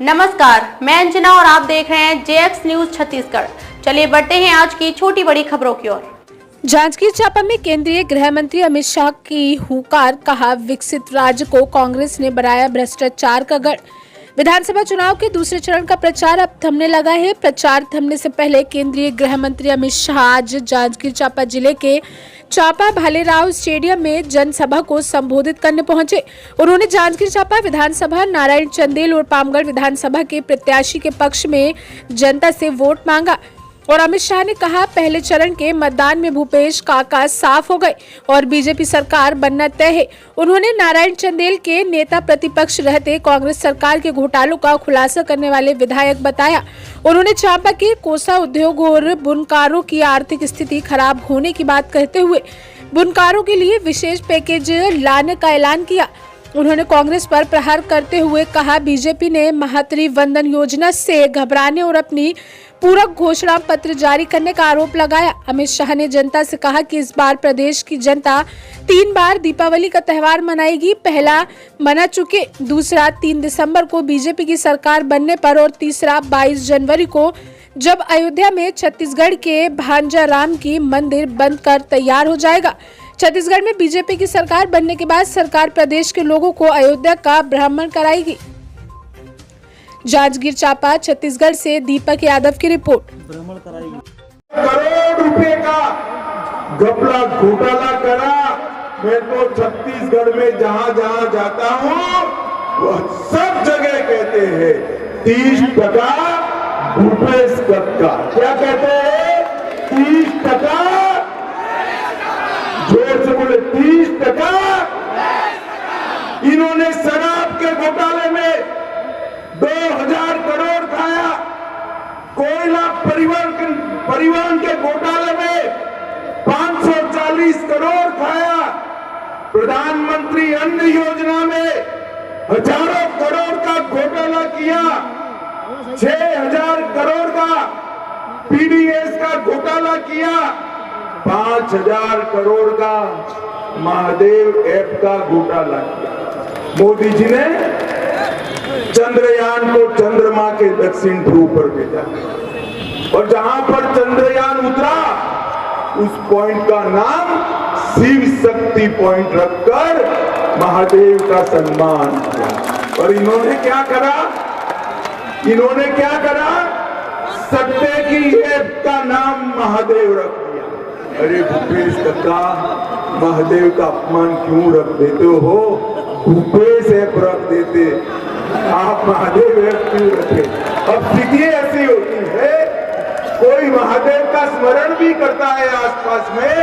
नमस्कार, मैं अंजना और आप देख रहे हैं जेएक्स न्यूज छत्तीसगढ़। चलिए बढ़ते हैं आज की छोटी बड़ी खबरों की ओर। जांजगीर चांपा में केंद्रीय गृह मंत्री अमित शाह की हुंकार, कहा विकसित राज्य को कांग्रेस ने बनाया भ्रष्टाचार का गढ़। विधानसभा चुनाव के दूसरे चरण का प्रचार अब थमने लगा है। प्रचार थमने से पहले केंद्रीय गृह मंत्री अमित शाह आज जांजगीर चांपा जिले के चांपा भालेराव स्टेडियम में जनसभा को संबोधित करने पहुंचे। उन्होंने जांजगीर चांपा विधानसभा, नारायण चंदेल और पामगढ़ विधानसभा के प्रत्याशी के पक्ष में जनता से वोट मांगा और अमित शाह ने कहा, पहले चरण के मतदान में भूपेश काका साफ हो गए और बीजेपी सरकार बनना तय है। उन्होंने नारायण चंदेल के नेता प्रतिपक्ष रहते कांग्रेस सरकार के घोटालों का खुलासा करने वाले विधायक बताया। उन्होंने चांपा के कोसा उद्योग और बुनकारों की आर्थिक स्थिति खराब होने की बात कहते हुए बुनकारों के लिए विशेष पैकेज लाने का ऐलान किया। उन्होंने कांग्रेस पर प्रहार करते हुए कहा, बीजेपी ने महात्री वंदन योजना से घबराने और अपनी पूरक घोषणा पत्र जारी करने का आरोप लगाया। अमित शाह ने जनता से कहा कि इस बार प्रदेश की जनता 3 बार दीपावली का त्यौहार मनाएगी। पहला मना चुके, दूसरा 3 दिसंबर को बीजेपी की सरकार बनने पर और तीसरा 22 जनवरी को जब अयोध्या में छत्तीसगढ़ के भांजा राम की मंदिर बंद कर तैयार हो जाएगा। छत्तीसगढ़ में बीजेपी की सरकार बनने के बाद सरकार प्रदेश के लोगों को अयोध्या का भ्रमण कराएगी। जांजगीर चांपा छत्तीसगढ़ से दीपक यादव की रिपोर्ट। करोड़ रुपए का घपला घोटाला करा। मैं तो छत्तीसगढ़ में जहां जहां जाता हूं वह सब जगह कहते हैं 30% भूपेश कक्का। क्या कहते हैं? 30%। जोर से बोले 30%। इन्होंने शराब के घोटाले में 2000 करोड़ खाया। कोयला परिवहन के घोटाले में 540 करोड़ खाया। प्रधानमंत्री अन्न योजना में हजारों करोड़ का घोटाला किया। 6000 करोड़ का पीडीएस का घोटाला किया। 5000 करोड़ का महादेव ऐप का घोटाला किया। मोदी जी ने चंद्रयान को चंद्रमा के दक्षिण ध्रुव पर भेजा और जहां पर चंद्रयान उतरा उस पॉइंट का नाम शिव शक्ति पॉइंट रखकर महादेव का सम्मान किया। और इन्होंने क्या करा? सत्य की ऐप का नाम महादेव रख दिया। अरे भूपेश कक्का, महादेव का अपमान क्यों रख देते हो? भूपेश ऐप रख देते, आप महादेव ऐप क्यों रखे? अब स्थिति ऐसी होती है, कोई महादेव का स्मरण भी करता है आसपास में,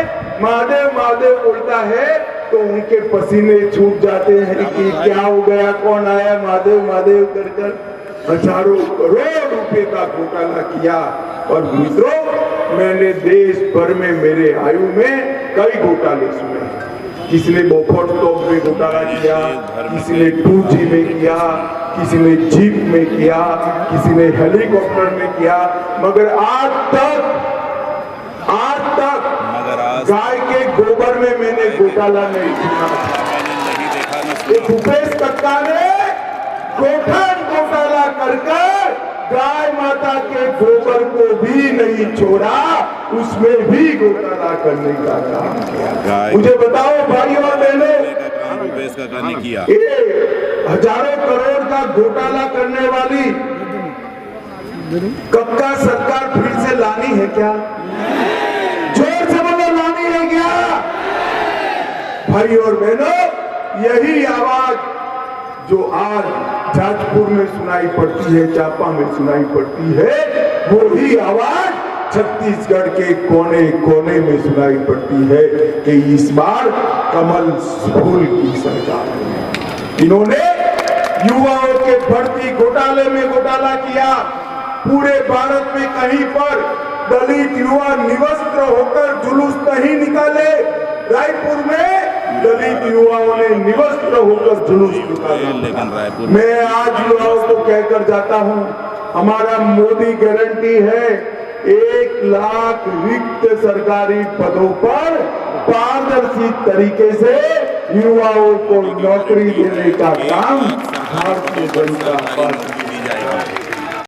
महादेव महादेव बोलता है तो उनके पसीने छूट जाते हैं कि क्या हो गया, कौन आया, महादेव महादेव कर हजारों करोड़ रुपए का घोटाला किया। और मित्रों, मैंने देश भर में मेरे आयु में कई घोटाले सुने। किसी ने बोफोर्स टॉप में घोटाला किया, किसी ने 2G में किया, किसी ने जीप में किया, किसी ने हेलीकॉप्टर में किया, मगर आज तक गाय के गोबर में मैंने घोटाला नहीं सुना। ये भूपेश कक्का ने घोटाला करके गाय माता के गोबर को भी नहीं छोड़ा, उसमें भी घोटाला करने का काम किया। मुझे बताओ भाई और बहनों, हजारों करोड़ का घोटाला करने वाली कक्का सरकार फिर से लानी है क्या? जोर से बोलो, लानी है क्या? भाई और बहनों, यही आवाज जो आज जाजपुर में सुनाई पड़ती है, चांपा में सुनाई पड़ती है, वो ही आवाज छत्तीसगढ़ के कोने कोने में सुनाई पड़ती है कि इस बार कमल फूल की सरकार है। इन्होंने युवाओं के भर्ती घोटाले में घोटाला किया। पूरे भारत में कहीं पर दलित युवा निवस्त्र होकर जुलूस नहीं निकाले। रायपुर में दलित युवाओं ने निवस्त्र होकर जुलूस निकाला। मैं आज युवाओं को कहकर जाता हूं, हमारा मोदी गारंटी है 1 लाख रिक्त सरकारी पदों पर पारदर्शी तरीके से युवाओं को नौकरी देने का काम भारतीय जनता पार्टी